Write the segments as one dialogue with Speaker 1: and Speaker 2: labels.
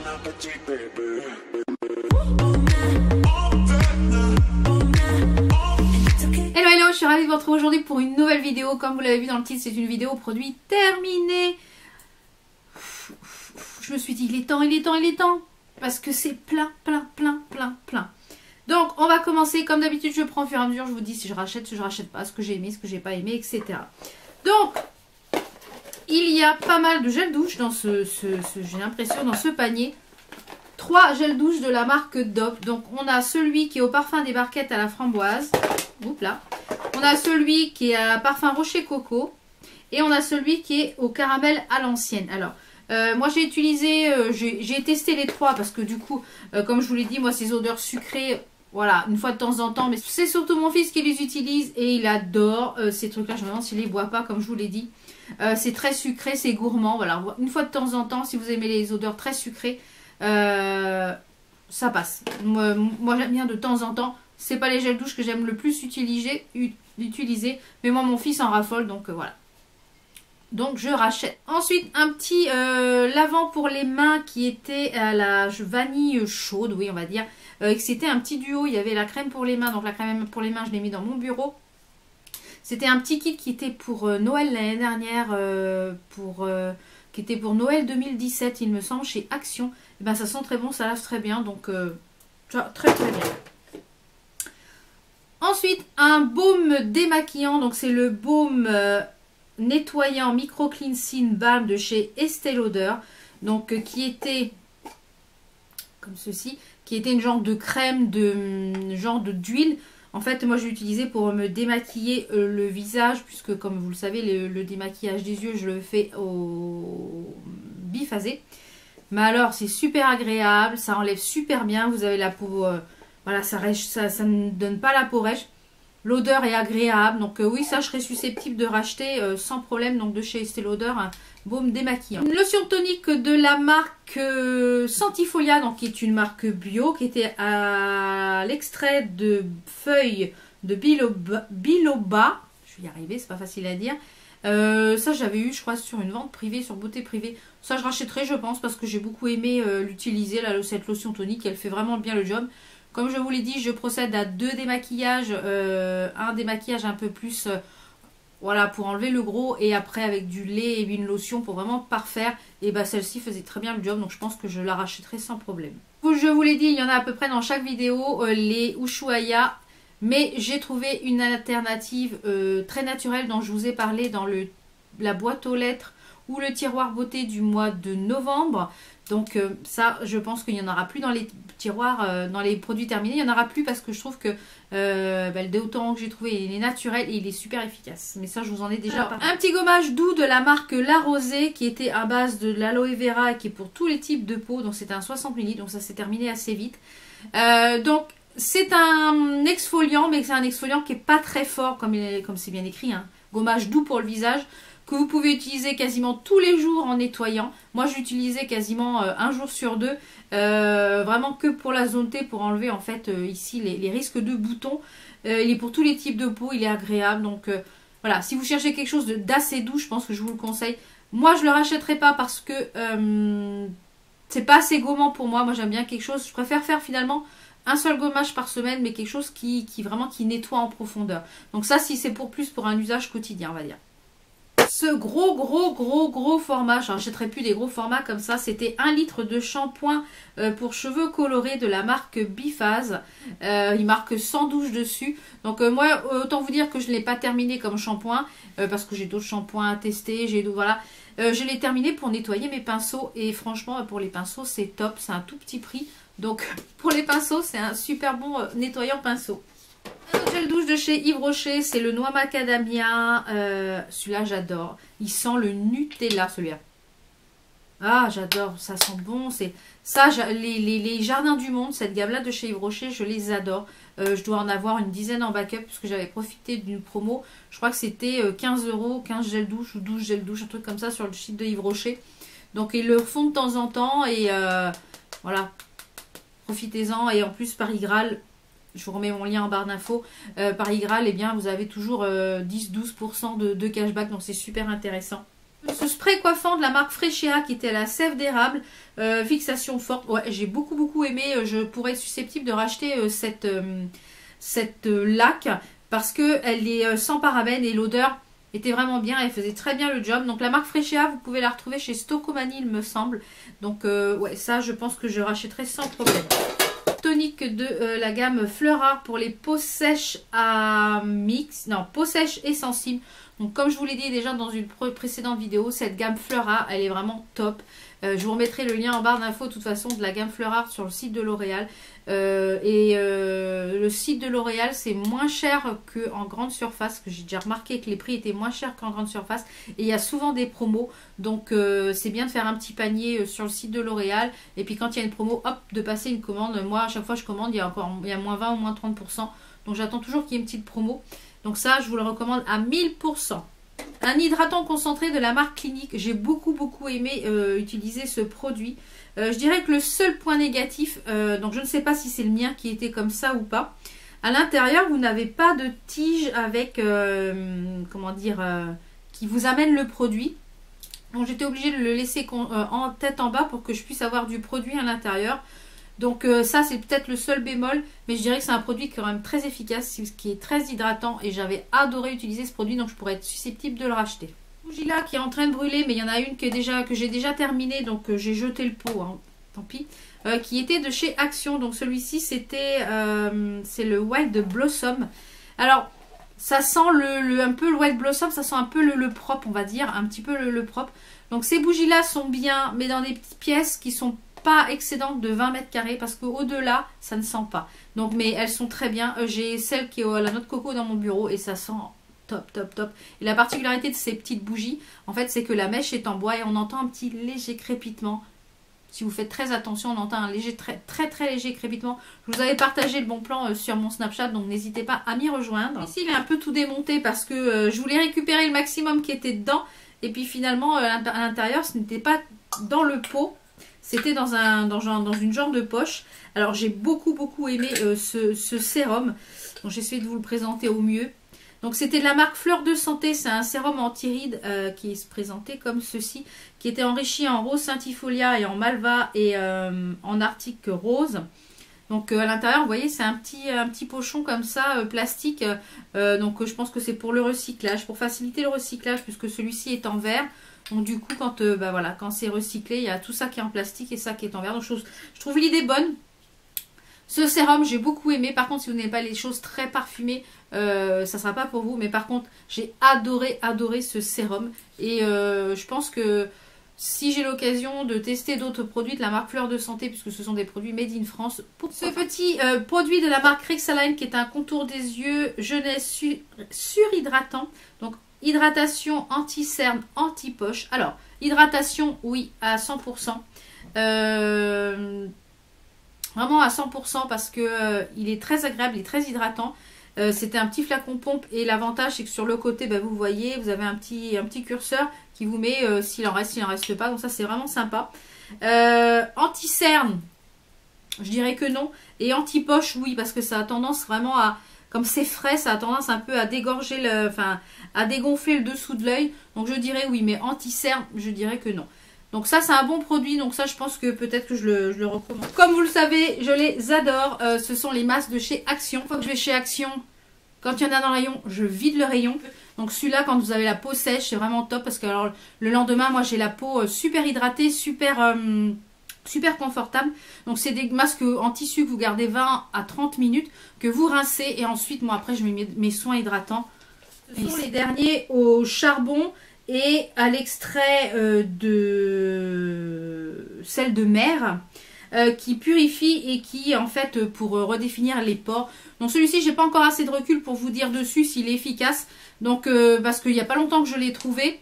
Speaker 1: Hello hello, je suis ravie de vous retrouver aujourd'hui pour une nouvelle vidéo. Comme vous l'avez vu dans le titre, c'est une vidéo produit terminé. Je me suis dit il est temps. Parce que c'est plein. Donc on va commencer comme d'habitude, je prends au fur et à mesure, je vous dis si je rachète, si je rachète pas, ce que j'ai aimé, ce que j'ai pas aimé, etc. Donc il y a pas mal de gel douche dans j'ai l'impression dans ce panier. 3 gels douche de la marque Dove. Donc on a celui qui est au parfum des barquettes à la framboise. Oups là. On a celui qui est à parfum rocher coco. Et on a celui qui est au caramel à l'ancienne. Alors moi j'ai utilisé, j'ai testé les 3 parce que du coup, comme je vous l'ai dit, moi ces odeurs sucrées, voilà, une fois de temps en temps. Mais c'est surtout mon fils qui les utilise et il adore ces trucs-là. Je me demande s'il les boit pas, comme je vous l'ai dit. C'est très sucré, c'est gourmand. Voilà, une fois de temps en temps, si vous aimez les odeurs très sucrées, ça passe. Moi j'aime bien de temps en temps. C'est pas les gels douche que j'aime le plus utiliser, mais moi mon fils en raffole, donc voilà. Donc je rachète. Ensuite un petit lavant pour les mains qui était à la vanille chaude, oui on va dire. C'était un petit duo, il y avait la crème pour les mains, donc la crème pour les mains je l'ai mis dans mon bureau. C'était un petit kit qui était pour Noël l'année dernière, qui était pour Noël 2017 il me semble, chez Action. Et ben ça sent très bon, ça lave très bien, donc très bien. Ensuite un baume démaquillant, donc c'est le baume nettoyant micro cleansing balm de chez Estée Lauder, donc qui était comme ceci, qui était une genre de crème d'huile. En fait, moi, je l'ai utilisé pour me démaquiller le visage, puisque comme vous le savez, le démaquillage des yeux, je le fais au biphasé. Mais alors, c'est super agréable, ça enlève super bien. Vous avez la peau, voilà, ça ne donne pas la peau rêche. L'odeur est agréable, donc oui, ça, je serais susceptible de racheter sans problème, donc de chez Estée Lauder, un baume démaquillant. Une lotion tonique de la marque Santifolia, donc qui est une marque bio, qui était à l'extrait de feuilles de biloba. Je vais y arriver, c'est pas facile à dire. Ça, j'avais eu, je crois, sur une vente privée, sur beauté privée. Ça, je rachèterai, je pense, parce que j'ai beaucoup aimé l'utiliser, cette lotion tonique. Elle fait vraiment bien le job. Comme je vous l'ai dit, je procède à 2 démaquillages. Un démaquillage un peu plus, voilà, pour enlever le gros. Et après, avec du lait et une lotion pour vraiment parfaire. Et bah, celle-ci faisait très bien le job. Donc, je pense que je la rachèterai sans problème. Je vous l'ai dit, il y en a à peu près dans chaque vidéo, les Ushuaïa. Mais j'ai trouvé une alternative très naturelle dont je vous ai parlé dans la boîte aux lettres ou le tiroir beauté du mois de novembre. Donc ça, je pense qu'il n'y en aura plus dans les tiroirs, dans les produits terminés. Il n'y en aura plus parce que je trouve que le déodorant que j'ai trouvé, il est naturel et il est super efficace. Mais ça, je vous en ai déjà parlé. Un petit gommage doux de la marque La Rosée qui était à base de l'aloe vera et qui est pour tous les types de peau. Donc c'était un 60 ml, donc ça s'est terminé assez vite. Donc c'est un exfoliant, mais c'est un exfoliant qui n'est pas très fort, comme c'est bien écrit. Hein. Gommage doux pour le visage, que vous pouvez utiliser quasiment tous les jours en nettoyant. Moi, j'utilisais quasiment un jour sur 2, vraiment que pour la zone T, pour enlever en fait ici les risques de boutons. Il est pour tous les types de peau, il est agréable. Donc voilà, si vous cherchez quelque chose d'assez doux, je pense que je vous le conseille. Moi, je ne le rachèterai pas parce que c'est pas assez gommant pour moi. Moi, j'aime bien quelque chose, je préfère faire finalement un seul gommage par semaine, mais quelque chose qui vraiment nettoie en profondeur. Donc ça, si c'est plus pour un usage quotidien, on va dire. Ce gros format, je n'achèterai plus des gros formats comme ça, c'était 1 litre de shampoing pour cheveux colorés de la marque Biphase. Il marque 100 douches dessus. Donc moi, autant vous dire que je ne l'ai pas terminé comme shampoing, parce que j'ai d'autres shampoings à tester, voilà. Je l'ai terminé pour nettoyer mes pinceaux, et franchement, pour les pinceaux, c'est top, c'est un tout petit prix. Donc pour les pinceaux, c'est un super bon nettoyant pinceau. Un gel douche de chez Yves Rocher, c'est le noix macadamia. Celui-là, j'adore. Il sent le Nutella, celui-là. Ah, j'adore. Ça sent bon. C'est ça, les jardins du monde, cette gamme-là de chez Yves Rocher, je les adore. Je dois en avoir une dizaine en backup puisque j'avais profité d'une promo. Je crois que c'était 15 €, 15 gels douche ou 12 gels douche, un truc comme ça sur le site de Yves Rocher. Donc, ils le refont de temps en temps et voilà. Profitez-en. Et en plus, Paris Graal. Je vous remets mon lien en barre d'infos. Paris Graal, eh bien, vous avez toujours 10-12% de cashback, donc c'est super intéressant. Ce spray coiffant de la marque Freccia qui était à la sève d'érable, fixation forte. Ouais, j'ai beaucoup aimé. Je pourrais être susceptible de racheter cette laque parce que elle est sans parabènes et l'odeur était vraiment bien. Elle faisait très bien le job. Donc la marque Freccia, vous pouvez la retrouver chez Stocomanie, il me semble. Donc ouais, ça, je pense que je rachèterai sans problème. Tonique de la gamme Fleura pour les peaux sèches à mix, non, peaux sèches et sensibles. Donc comme je vous l'ai dit déjà dans une précédente vidéo, cette gamme Fleura, elle est vraiment top. Je vous remettrai le lien en barre d'infos de toute façon de la gamme Fleura sur le site de L'Oréal. Le site de L'Oréal, c'est moins cher qu'en grande surface, que j'ai déjà remarqué que les prix étaient moins chers qu'en grande surface. Et il y a souvent des promos, donc c'est bien de faire un petit panier sur le site de L'Oréal. Et puis quand il y a une promo, hop, de passer une commande. Moi, à chaque fois que je commande, il y a moins 20 ou moins 30%. Donc j'attends toujours qu'il y ait une petite promo. Donc ça, je vous le recommande à 1000%. Un hydratant concentré de la marque Clinique. J'ai beaucoup aimé utiliser ce produit. Je dirais que le seul point négatif, donc je ne sais pas si c'est le mien qui était comme ça ou pas. À l'intérieur, vous n'avez pas de tige avec, comment dire, qui vous amène le produit. Donc j'étais obligée de le laisser en tête en bas pour que je puisse avoir du produit à l'intérieur. Donc ça c'est peut-être le seul bémol, mais je dirais que c'est un produit quand même très efficace, qui est très hydratant et j'avais adoré utiliser ce produit, donc je pourrais être susceptible de le racheter. Bougie là qui est en train de brûler, mais il y en a une que j'ai déjà terminée, donc j'ai jeté le pot, hein, tant pis, qui était de chez Action. Donc celui-ci c'est le Wild Blossom. Alors ça sent un peu le Wild Blossom, ça sent un peu le propre, on va dire, un petit peu le propre. Donc ces bougies là sont bien, mais dans des petites pièces qui sont pas excédentes de 20 mètres carrés parce qu'au-delà ça ne sent pas. Donc mais elles sont très bien. J'ai celle qui est à la noix de coco dans mon bureau et ça sent top. Et la particularité de ces petites bougies, en fait, c'est que la mèche est en bois et on entend un petit léger crépitement. Si vous faites très attention, on entend un léger, très léger crépitement. Je vous avais partagé le bon plan sur mon Snapchat, donc n'hésitez pas à m'y rejoindre. Ici il est un peu tout démonté parce que je voulais récupérer le maximum qui était dedans et puis finalement à l'intérieur ce n'était pas dans le pot. C'était dans une genre de poche. Alors j'ai beaucoup aimé ce sérum. Donc j'essaie de vous le présenter au mieux. Donc c'était de la marque Fleur de Santé. C'est un sérum anti-rides qui se présentait comme ceci. Qui était enrichi en rose centifolia et en malva et en arctique rose. Donc à l'intérieur vous voyez c'est un petit pochon comme ça plastique. Donc je pense que c'est pour le recyclage. Pour faciliter le recyclage puisque celui-ci est en verre. Donc du coup quand voilà, quand c'est recyclé, il y a tout ça qui est en plastique et ça qui est en verre. Donc je trouve l'idée bonne. Ce sérum j'ai beaucoup aimé. Par contre si vous n'aimez pas les choses très parfumées, ça ne sera pas pour vous. Mais par contre j'ai adoré ce sérum. Et je pense que si j'ai l'occasion de tester d'autres produits de la marque Fleur de Santé, puisque ce sont des produits made in France, pour ce petit produit de la marque Rexaline qui est un contour des yeux jeunesse surhydratant. Donc hydratation anti-cerne, anti-poche. Alors, hydratation, oui, à 100%. Vraiment à 100% parce que il est très agréable, il est très hydratant. C'était un petit flacon pompe et l'avantage c'est que sur le côté, vous voyez, vous avez un petit curseur qui vous met s'il en reste pas. Donc ça c'est vraiment sympa. Anti-cerne, je dirais que non. Et anti-poche, oui, parce que ça a tendance vraiment à... Comme c'est frais, ça a tendance un peu à dégorger, à dégonfler le dessous de l'œil. Donc je dirais oui, mais anti-cerne, je dirais que non. Donc ça, c'est un bon produit. Donc ça, je pense que peut-être que je le recommande. Comme vous le savez, je les adore. Ce sont les masques de chez Action. Une fois que je vais chez Action, quand il y en a dans le rayon, je vide le rayon. Donc celui-là, quand vous avez la peau sèche, c'est vraiment top. Parce que alors, le lendemain, moi, j'ai la peau super hydratée, super confortable. Donc c'est des masques en tissu que vous gardez 20 à 30 minutes, que vous rincez et ensuite moi après je mets mes soins hydratants. Ce sont les derniers au charbon et à l'extrait de sel de mer qui purifie et qui en fait pour redéfinir les pores. Donc celui-ci j'ai pas encore assez de recul pour vous dire dessus s'il est efficace. Donc parce qu'il n'y a pas longtemps que je l'ai trouvé.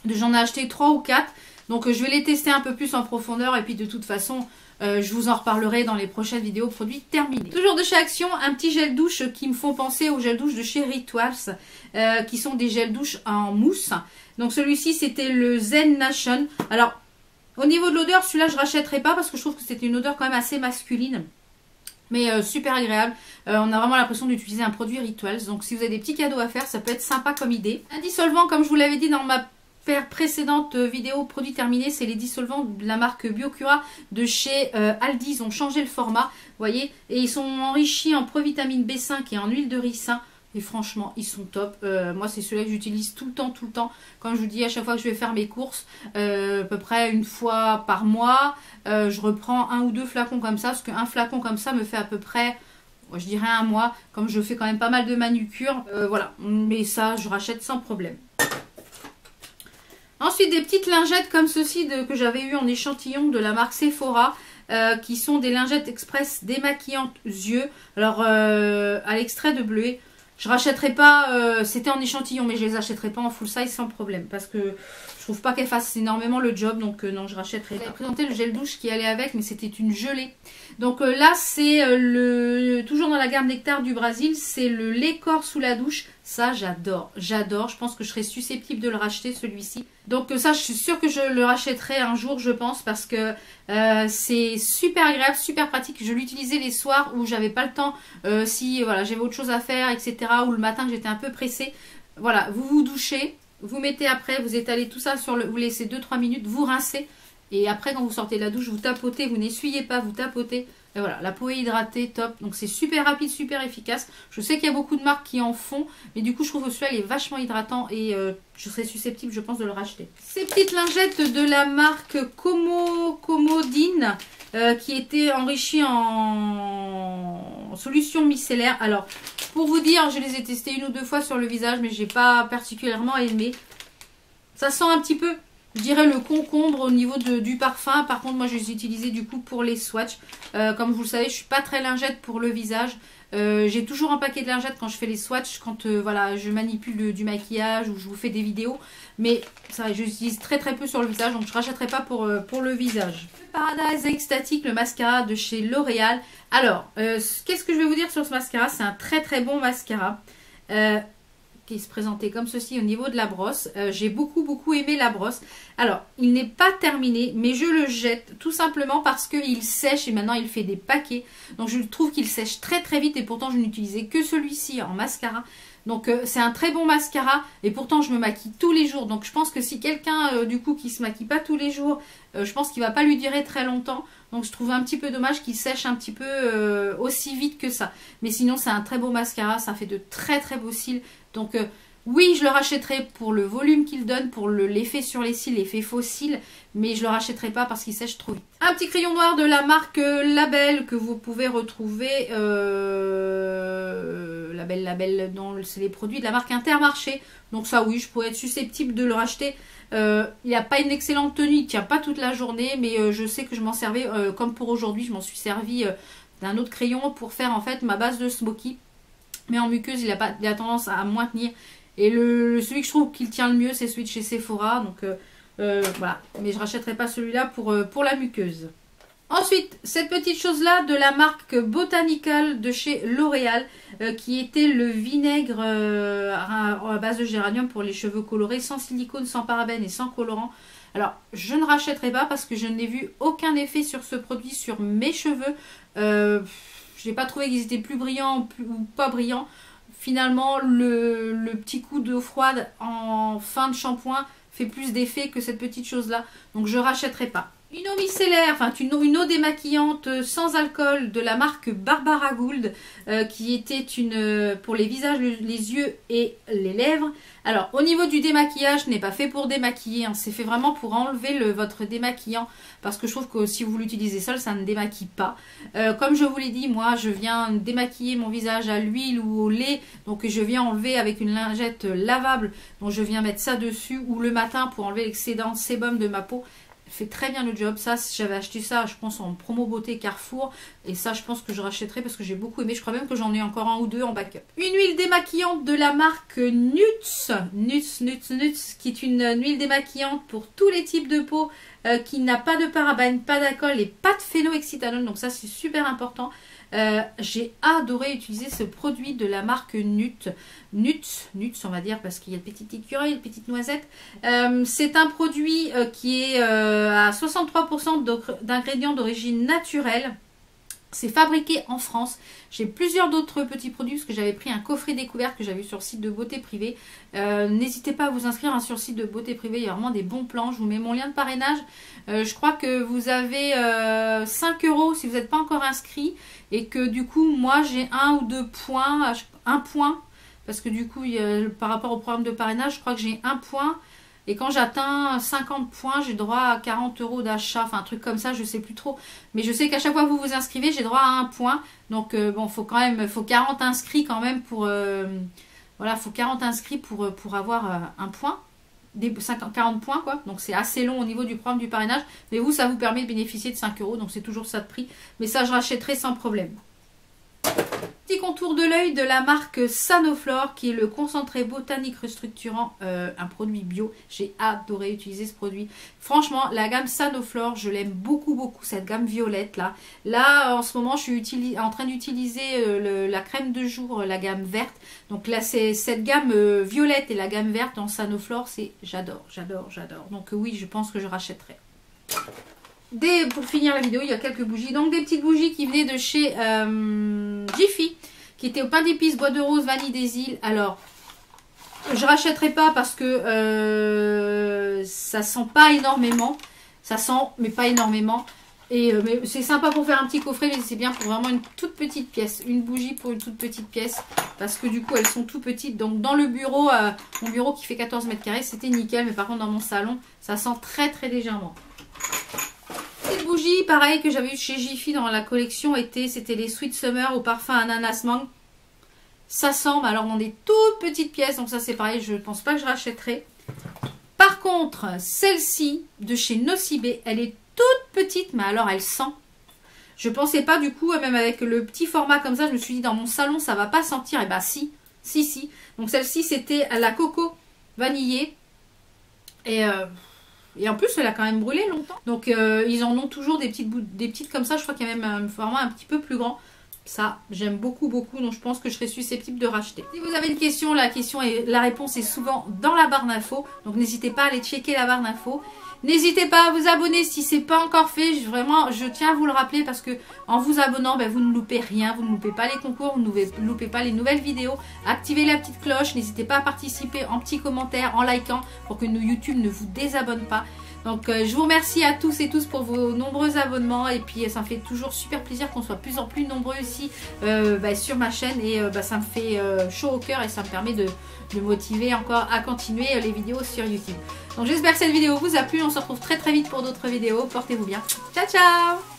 Speaker 1: J'en ai acheté 3 ou 4. Donc je vais les tester un peu plus en profondeur et puis de toute façon je vous en reparlerai dans les prochaines vidéos produits terminés. Toujours de chez Action, un petit gel douche qui me font penser aux gel douche de chez Rituals qui sont des gels douche en mousse. Donc celui-ci c'était le Zen Nation. Alors au niveau de l'odeur, celui-là je rachèterai pas parce que je trouve que c'était une odeur quand même assez masculine. Mais super agréable. On a vraiment l'impression d'utiliser un produit Rituals. Donc si vous avez des petits cadeaux à faire, ça peut être sympa comme idée. Un dissolvant, comme je vous l'avais dit dans ma précédente vidéo produit terminé, c'est les dissolvants de la marque Biocura de chez Aldi. Ils ont changé le format, vous voyez, et ils sont enrichis en provitamine B5 et en huile de ricin. Et franchement, ils sont top. Moi, c'est ceux-là que j'utilise tout le temps, tout le temps. Comme je vous dis, à chaque fois que je vais faire mes courses, à peu près une fois par mois, je reprends 1 ou 2 flacons comme ça. Parce qu'un flacon comme ça me fait à peu près, je dirais 1 mois. Comme je fais quand même pas mal de manucure. Voilà, mais ça, je rachète sans problème. Ensuite, des petites lingettes comme ceci que j'avais eu en échantillon de la marque Sephora. Qui sont des lingettes express démaquillantes yeux. Alors, à l'extrait de bleuet. Je rachèterai pas, c'était en échantillon, mais je les achèterai pas en full size sans problème. Parce que je trouve pas qu'elles fassent énormément le job, donc non, je rachèterai pas. J'ai présenté le gel douche qui allait avec, mais c'était une gelée. Donc là, c'est toujours dans la gamme Nectar du Brésil, c'est le lait corps sous la douche. Ça, j'adore, j'adore. Je pense que je serais susceptible de le racheter, celui-ci. Donc ça, je suis sûre que je le rachèterai un jour, je pense, parce que c'est super agréable, super pratique. Je l'utilisais les soirs où j'avais pas le temps, si voilà, j'avais autre chose à faire, etc. Ou le matin que j'étais un peu pressée. Voilà, vous vous douchez, vous mettez après, vous étalez tout ça sur le... Vous laissez 2-3 minutes, vous rincez. Et après, quand vous sortez de la douche, vous tapotez, vous n'essuyez pas, vous tapotez. Et voilà, la peau est hydratée, top. Donc c'est super rapide, super efficace. Je sais qu'il y a beaucoup de marques qui en font, mais du coup je trouve que celui-là il est vachement hydratant et je serais susceptible, je pense, de le racheter. Ces petites lingettes de la marque Comodine qui étaient enrichies en solution micellaire. Alors, pour vous dire, je les ai testées 1 ou 2 fois sur le visage, mais j'ai pas particulièrement aimé. Ça sent un petit peu, je dirais, le concombre au niveau du parfum. Par contre, moi, je les ai utilisés du coup pour les swatchs. Comme vous le savez, je suis pas très lingette pour le visage. J'ai toujours un paquet de lingettes quand je fais les swatchs, quand voilà, je manipule du maquillage ou je vous fais des vidéos. Mais ça, j'utilise très très peu sur le visage, donc je ne rachèterai pas pour le visage. Paradise Extatique, le mascara de chez L'Oréal. Alors, qu'est-ce que je vais vous dire sur ce mascara? C'est un très très bon mascara. Qui se présentait comme ceci au niveau de la brosse. J'ai beaucoup aimé la brosse. Alors, il n'est pas terminé, mais je le jette tout simplement parce qu'il sèche et maintenant il fait des paquets. Donc, je trouve qu'il sèche très très vite et pourtant je n'utilisais que celui-ci en mascara. Donc, c'est un très bon mascara et pourtant je me maquille tous les jours. Donc, je pense que si quelqu'un du coup qui se maquille pas tous les jours, je pense qu'il va pas lui durer très longtemps. Donc, je trouve un petit peu dommage qu'il sèche un petit peu aussi vite que ça. Mais sinon, c'est un très beau mascara. Ça fait de très très beaux cils. Donc oui, je le rachèterai pour le volume qu'il donne, pour l'effet sur les cils, l'effet faux cils, mais je le rachèterai pas parce qu'il sèche trop vite. Un petit crayon noir de la marque Label que vous pouvez retrouver, Label, c'est les produits de la marque Intermarché. Donc ça oui, je pourrais être susceptible de le racheter. Il n'y a pas une excellente tenue, il ne tient pas toute la journée, mais je sais que je m'en servais, comme pour aujourd'hui, je m'en suis servi d'un autre crayon pour faire en fait ma base de smoky. Mais en muqueuse, il a tendance à moins tenir. Et celui que je trouve qu'il tient le mieux, c'est celui de chez Sephora. Donc voilà. Mais je ne rachèterai pas celui-là pour la muqueuse. Ensuite, cette petite chose-là de la marque Botanical de chez L'Oréal. Qui était le vinaigre à base de géranium pour les cheveux colorés. Sans silicone, sans parabènes et sans colorant. Alors, je ne rachèterai pas parce que je n'ai vu aucun effet sur ce produit sur mes cheveux. Je n'ai pas trouvé qu'ils étaient plus brillants ou pas brillants. Finalement, le petit coup d'eau froide en fin de shampoing fait plus d'effet que cette petite chose-là. Donc, je ne rachèterai pas. Une eau micellaire, enfin une eau démaquillante sans alcool de la marque Barbara Gould qui était pour les visages, les yeux et les lèvres. Alors au niveau du démaquillage, ce n'est pas fait pour démaquiller, hein, c'est fait vraiment pour enlever votre démaquillant parce que je trouve que si vous l'utilisez seul, ça ne démaquille pas. Comme je vous l'ai dit, moi je viens démaquiller mon visage à l'huile ou au lait, donc je viens enlever avec une lingette lavable, donc je viens mettre ça dessus ou le matin pour enlever l'excédent sébum de ma peau. Fait très bien le job. Ça, j'avais acheté ça, je pense, en promo beauté Carrefour. Et ça, je pense que je rachèterai parce que j'ai beaucoup aimé. Je crois même que j'en ai encore 1 ou 2 en backup. Une huile démaquillante de la marque Nuts, qui est une huile démaquillante pour tous les types de peau, qui n'a pas de parabènes, pas d'alcool et pas de phénohexytanol. Donc ça, c'est super important. J'ai adoré utiliser ce produit de la marque Nuts, on va dire, parce qu'il y a le petit écureuil, le petite noisette. C'est un produit qui est à 63% d'ingrédients d'origine naturelle. C'est fabriqué en France. J'ai plusieurs d'autres petits produits parce que j'avais pris un coffret découverte que j'avais vu sur le site de Beauté Privée. N'hésitez pas à vous inscrire sur le site de Beauté Privée. Il y a vraiment des bons plans. Je vous mets mon lien de parrainage. Je crois que vous avez 5 € si vous n'êtes pas encore inscrit. Et que du coup, moi, j'ai 1 ou 2 points. 1 point. Parce que du coup, par rapport au programme de parrainage, je crois que j'ai 1 point. Et quand j'atteins 50 points, j'ai droit à 40 € d'achat. Enfin, un truc comme ça, je sais plus trop. Mais je sais qu'à chaque fois que vous vous inscrivez, j'ai droit à 1 point. Donc, bon, faut 40 inscrits quand même pour... voilà, faut 40 inscrits pour avoir un point. 40 points, quoi. Donc, c'est assez long au niveau du programme du parrainage. Mais vous, ça vous permet de bénéficier de 5 €. Donc, c'est toujours ça de prix. Mais ça, je rachèterai sans problème. Petit contour de l'œil de la marque Sanoflore qui est le concentré botanique restructurant, un produit bio. J'ai adoré utiliser ce produit. Franchement, la gamme Sanoflore, je l'aime beaucoup, beaucoup. Cette gamme violette là. Là, en ce moment, je suis en train d'utiliser la crème de jour, la gamme verte. Donc là, c'est cette gamme violette et la gamme verte en Sanoflore, c'est j'adore, j'adore, j'adore. Donc oui, je pense que je rachèterai. Pour finir la vidéo, il y a quelques bougies. Donc des petites bougies qui venaient de chez Jiffy, qui étaient au pain d'épices, bois de rose, vanille des îles. Alors, je rachèterai pas parce que ça sent pas énormément. Ça sent, mais pas énormément. Et mais c'est sympa pour faire un petit coffret, mais c'est bien pour vraiment une toute petite pièce. Une bougie pour une toute petite pièce. Parce que du coup, elles sont tout petites. Donc dans le bureau, mon bureau qui fait 14 mètres carrés, c'était nickel. Mais par contre, dans mon salon, ça sent très très légèrement. Cette bougie, pareil, que j'avais eu chez Jiffy dans la collection, c'était les Sweet Summer au parfum ananas mangue. Ça sent, mais alors dans des toutes petites pièces, donc ça c'est pareil, je ne pense pas que je rachèterai. Par contre, celle-ci de chez Nocibé, elle est toute petite, mais alors elle sent. Je pensais pas du coup, même avec le petit format comme ça, je me suis dit dans mon salon ça va pas sentir. Et bah si. Donc celle-ci c'était à la coco vanillée. Et en plus, elle a quand même brûlé longtemps. Donc, ils en ont toujours des petites comme ça. Je crois qu'il y a même un format un petit peu plus grand. Ça, j'aime beaucoup, beaucoup. Donc, je pense que je serais susceptible de racheter. Si vous avez une question, la réponse est souvent dans la barre d'infos. Donc, n'hésitez pas à aller checker la barre d'infos. N'hésitez pas à vous abonner si ce n'est pas encore fait. Vraiment, je tiens à vous le rappeler parce que en vous abonnant, vous ne loupez rien. Vous ne loupez pas les concours, vous ne loupez pas les nouvelles vidéos. Activez la petite cloche. N'hésitez pas à participer en petits commentaires, en likant pour que YouTube ne vous désabonne pas. Donc, je vous remercie à tous et tous pour vos nombreux abonnements. Et puis, ça me fait toujours super plaisir qu'on soit de plus en plus nombreux ici sur ma chaîne. Et ça me fait chaud au cœur et ça me permet de motiver encore à continuer les vidéos sur YouTube. Donc, j'espère que cette vidéo vous a plu. On se retrouve très très vite pour d'autres vidéos. Portez-vous bien. Ciao, ciao!